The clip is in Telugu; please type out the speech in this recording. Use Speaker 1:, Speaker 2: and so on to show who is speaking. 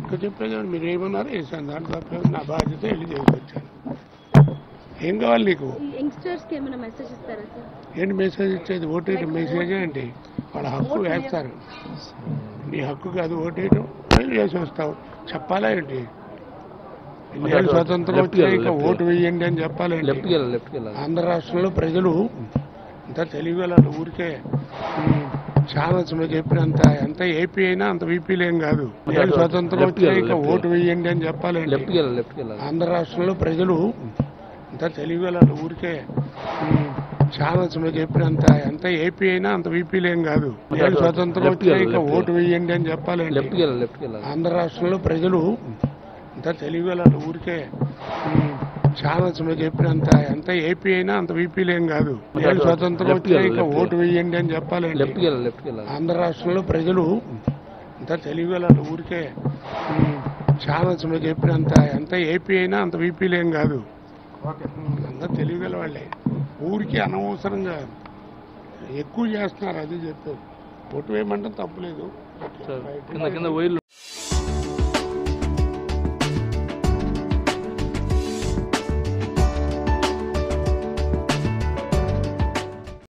Speaker 1: ఇంకా చెప్పేది మీరు ఏమన్నారు వేసాను దాంట్లో తప్ప నా బాధ్యత వెళ్ళి చేసి వచ్చాను. ఏం కావాలి నీకు? ఏంటి మెసేజ్ ఇచ్చేది? ఓటేయటం మెసేజ్ ఏంటి? వాళ్ళ హక్కు వేస్తారు. నీ హక్కు కాదు ఓటేయటం, వెళ్ళి చేసి వస్తావు. చెప్పాలా ఏంటి? ఇండియన్ స్వతంత్రం వచ్చాక ఓటు వేయండి అని చెప్పాలండి. ఆంధ్ర రాష్ట్రంలో ప్రజలు అంత తెలివిగల ఊరికే ఛానల్స్ మీద చెప్పినంత ఎంత ఏపీ అయినా అంత వీపీలేం కాదు. ఇండియన్ స్వతంత్రం వచ్చాక ఓటు వేయండి అని చెప్పాలండి. ఆంధ్ర రాష్ట్రంలో ప్రజలు అంత తెలివిగల ఊరికే ఛానల్స్ మీద చెప్పినంత ఎంత ఏపీ అయినా అంత వీపీలేం కాదు. ఇండియన్ స్వతంత్రం వచ్చాక ఓటు వేయండి అని చెప్పాలండి. ఆంధ్ర రాష్ట్రంలో ప్రజలు అంత తెలివిగల ఊరికే ఛానల్స్ మీద చెప్పినంత ఎంత ఏపీ అయినా అంత వీపీలేం కాదు. ఇండియన్ స్వతంత్రం వచ్చాక ఓటు వేయండి అని చెప్పాలండి. ఆంధ్ర రాష్ట్రంలో ప్రజలు అంత తెలివిగల ఊరికే ఛానల్స్ మీద చెప్పినంత ఎంత ఏపీ అయినా అంత వీపీలేం కాదు. అంత తెలివిగల వాళ్ళే. ఊరికి అనవసరంగా ఎక్కువ చేస్తున్నారు. అది చెప్పారు. ఓటు వేయమంటే తప్పులేదు.